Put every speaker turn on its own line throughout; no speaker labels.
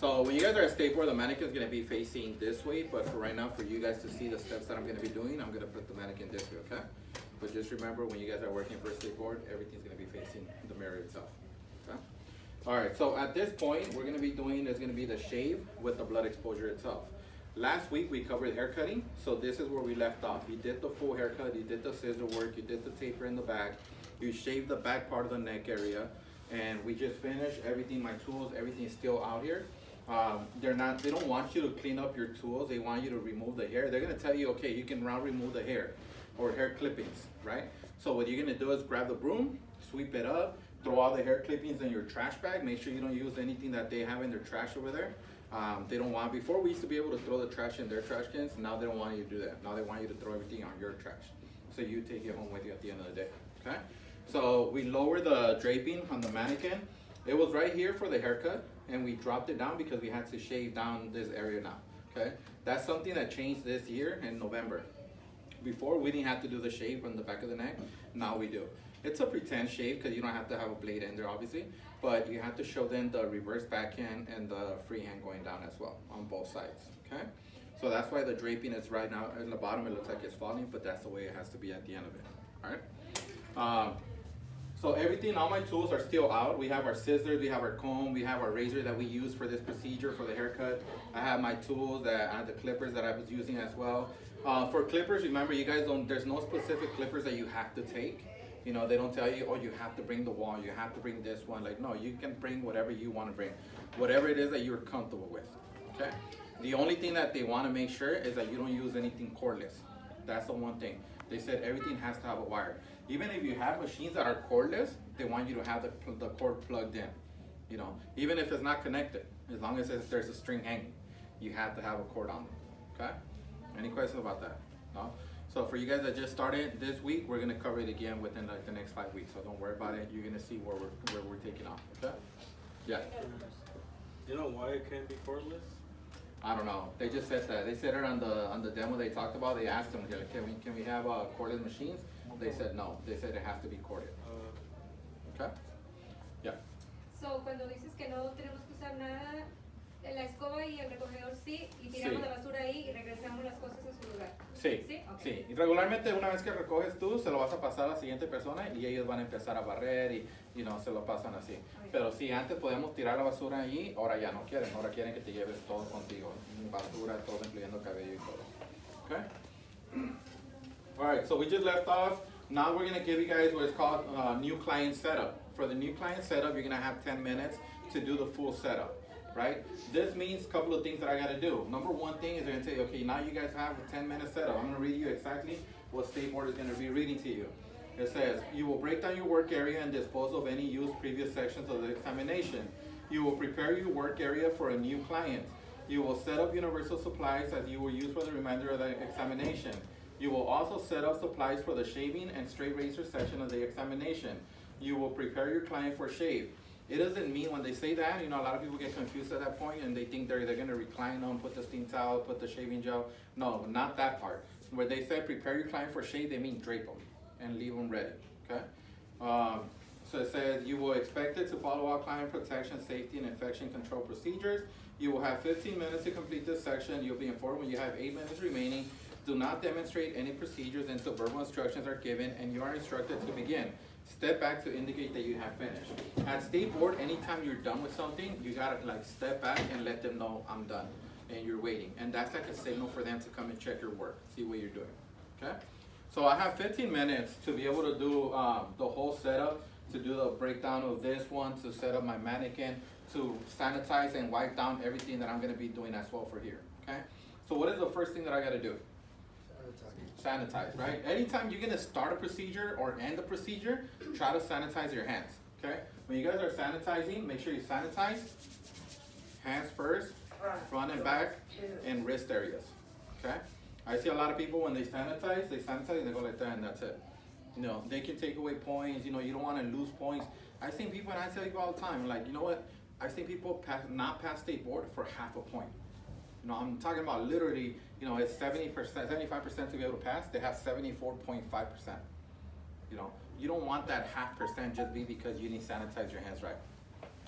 So when you guys are at Stateboard, the mannequin is going to be facing this way, but for right now, for you guys to see the steps that I'm going to be doing, I'm going to put the mannequin this way, okay? But just remember, when you guys are working for a Stateboard, everything's going to be facing the mirror itself, okay? All right, so at this point, we're going to be doing is going to be the shave with the blood exposure itself. Last week, we covered hair cutting, so this is where we left off. You did the full haircut, you did the scissor work, you did the taper in the back, you shaved the back part of the neck area, and we just finished everything. My tools, everything is still out here. They don't want you to clean up your tools. They want you to remove the hair. They're gonna tell you, okay, you can now remove the hair or hair clippings, right? So what you're gonna do is grab the broom, sweep it up, throw all the hair clippings in your trash bag. Make sure you don't use anything that they have in their trash over there. They don't want, before we used to be able to throw the trash in their trash cans. Now they don't want you to do that. Now they want you to throw everything on your trash. So you take it home with you at the end of the day, okay? So we lower the draping on the mannequin. It was right here for the haircut, and we dropped it down because we had to shave down this area now, okay? That's something that changed this year in November. Before, we didn't have to do the shave on the back of the neck. Now we do. It's a pretend shave because you don't have to have a blade in there, obviously, but you have to show them the reverse backhand and the freehand going down as well on both sides, okay? So that's why the draping is right now in the bottom. It looks like it's falling, but that's the way it has to be at the end of it, all right? So everything, all my tools are still out. We have our scissors, we have our comb, we have our razor that we use for this procedure for the haircut. I have my tools, I have the clippers that I was using as well. For clippers, remember, you guys don't, there's no specific clippers that you have to take. You know, they don't tell you, oh, you have to bring the wall, you have to bring this one. Like, no, you can bring whatever you want to bring, whatever it is that you're comfortable with, okay? The only thing that they want to make sure is that you don't use anything cordless. That's the one thing. They said everything has to have a wire. Even if you have machines that are cordless, they want you to have the cord plugged in. You know, even if it's not connected, as long as there's a string hanging, you have to have a cord on it, okay? Any questions about that? No? So for you guys that just started this week, we're gonna cover it again within like the next 5 weeks. So don't worry about it. You're gonna see where we're taking off, okay? Yeah.
You know why it can't be cordless?
I don't know. They just said that. They said it on the demo they talked about. They asked them, like, can we have cordless machines? They said no. They said it has to be corded. Okay? Yeah.
So cuando dices que no tenemos que usar nada, la escoba y el recogedor sí, y tiramos la basura ahí y regresamos las cosas a su lugar.
Sí. ¿Sí? Okay. Sí. Y regularmente una vez que recoges tú, se lo vas a pasar a la siguiente persona y ellos van a empezar a barrer y se lo pasan así. Okay. Pero si antes podemos tirar la basura allí, ahora ya no quieren. Ahora quieren que te lleves todo contigo. Basura, todo incluyendo cabello y todo. Okay? Alright, so we just left off. Now we're going to give you guys what is called new client setup. For the new client setup, you're going to have 10 minutes to do the full setup, right? This means a couple of things that I got to do. Number one thing is they're going to tell you, okay, now you guys have a 10-minute setup. I'm going to read you exactly what Stateboard is going to be reading to you. It says, you will break down your work area and dispose of any used previous sections of the examination. You will prepare your work area for a new client. You will set up universal supplies as you will use for the remainder of the examination. You will also set up supplies for the shaving and straight razor section of the examination. You will prepare your client for shave. It doesn't mean when they say that, a lot of people get confused at that point and they think they're going to recline them, put the steam towel, put the shaving gel. No, not that part. Where they say prepare your client for shave, they mean drape them and leave them ready, okay? So it says you will expect it to follow all client protection, safety, and infection control procedures. You will have 15 minutes to complete this section. You'll be informed when you have 8 minutes remaining. Do not demonstrate any procedures until verbal instructions are given and you are instructed to begin. Step back to indicate that you have finished. At Stateboard, anytime you're done with something, you gotta like step back and let them know I'm done and you're waiting. And that's like a signal for them to come and check your work, see what you're doing, okay? So I have 15 minutes to be able to do the whole setup, to do the breakdown of this one, to set up my mannequin, to sanitize and wipe down everything that I'm gonna be doing as well for here, okay? So what is the first thing that I gotta do? Sanitize, right? Anytime you're gonna start a procedure or end a procedure, try to sanitize your hands, okay? When you guys are sanitizing, make sure you sanitize hands first, front and back, and wrist areas, okay? I see a lot of people when they sanitize, and they go like that and that's it. They can take away points, you don't wanna lose points. I've seen people, and I tell you all the time, like, you know what? I've seen people not pass Stateboard for half a point. I'm talking about literally, it's 70%, 75% to be able to pass. They have 74.5%. You don't want that 0.5% just because you didn't sanitize your hands right.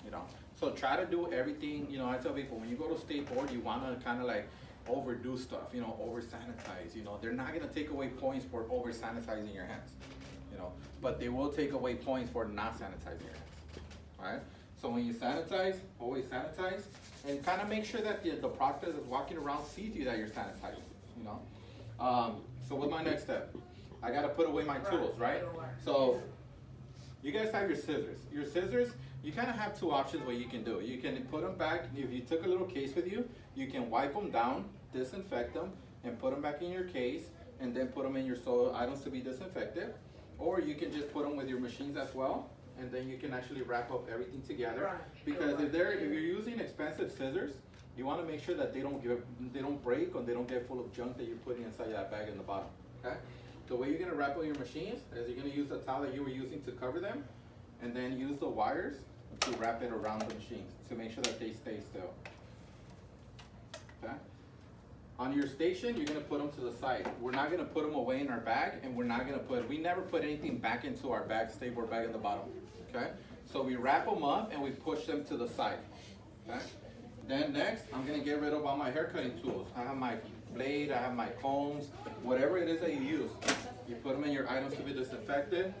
you know. So try to do everything, you know, I tell people, when you go to Stateboard, you want to kind of like overdo stuff, you know, over sanitize, you know. They're not going to take away points for over sanitizing your hands, you know, but they will take away points for not sanitizing your hands, all right? So when you sanitize, always sanitize, and kind of make sure that the proctor that's walking around sees you that you're sanitizing, you know. So what's my next step? I got to put away my tools, right? So you guys have your scissors. Your scissors, you kind of have two options what you can do. You can put them back, if you took a little case with you, you can wipe them down, disinfect them, and put them back in your case, and then put them in your soil items to be disinfected. Or you can just put them with your machines as well, and then you can actually wrap up everything together. Because if you're using expensive scissors, you want to make sure that they don't break or they don't get full of junk that you're putting inside that bag in the bottom. Okay? The way you're going to wrap up your machines is you're going to use the towel that you were using to cover them, and then use the wires to wrap it around the machines to make sure that they stay still. Okay? On your station, you're going to put them to the side. We're not going to put them away in our bag, and we never put anything back into our bag, Stateboard bag in the bottom. Okay? So we wrap them up and we push them to the side. Okay? Then next, I'm going to get rid of all my hair cutting tools. I have my blade, I have my combs, whatever it is that you use. You put them in your items to be disinfected.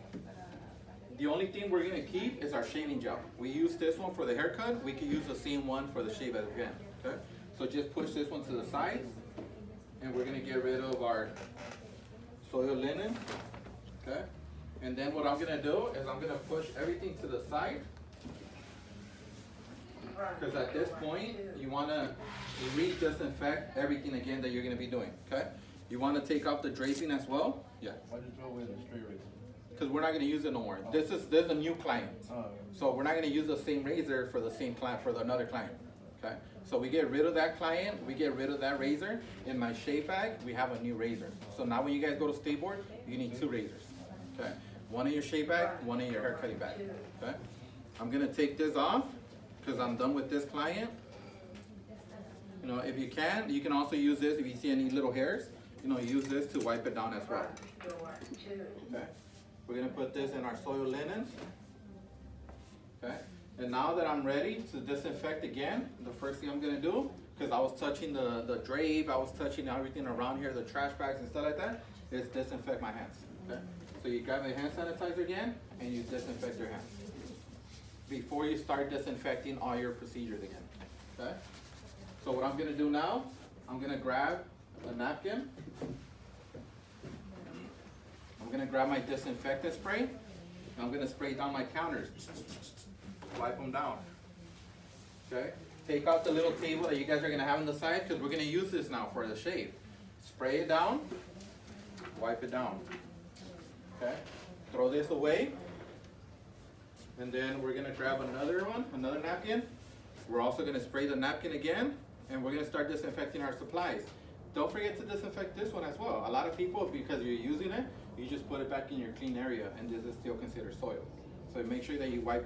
The only thing we're going to keep is our shaving gel. We use this one for the haircut. We can use the same one for the shave again. Okay? So just push this one to the side, and we're going to get rid of our soil linen. Okay? And then what I'm going to do is I'm going to push everything to the side. Because at this point, you want to re-disinfect everything again that you're going to be doing, okay? You want to take out the draping as well? Yeah.
Why'd you throw away the straight razor?
Because we're not going to use it no more. This is a new client. So we're not going to use the same razor for the same client, for another client, okay? So we get rid of that client, we get rid of that razor. In my shave bag, we have a new razor. So now when you guys go to Stateboard, you need two razors, okay? One in your shave bag, one in your hair cutting bag, okay? I'm going to take this off, because I'm done with this client. You know, if you can also use this if you see any little hairs, you know, use this to wipe it down as well. Okay. We're gonna put this in our soil linens. Okay. And now that I'm ready to disinfect again, the first thing I'm gonna do, because I was touching the drape, I was touching everything around here, the trash bags and stuff like that, is disinfect my hands. Okay. So you grab a hand sanitizer again, and you disinfect your hands before you start disinfecting all your procedures again, okay? So what I'm gonna do now, I'm gonna grab a napkin. I'm gonna grab my disinfectant spray, and I'm gonna spray down my counters. Wipe them down, okay? Take out the little table that you guys are gonna have on the side, because we're gonna use this now for the shave. Spray it down, wipe it down, okay? Throw this away. And then we're gonna grab another napkin. We're also gonna spray the napkin again, and we're gonna start disinfecting our supplies. Don't forget to disinfect this one as well. A lot of people, because you're using it, you just put it back in your clean area, and this is still considered soil. So make sure that you wipe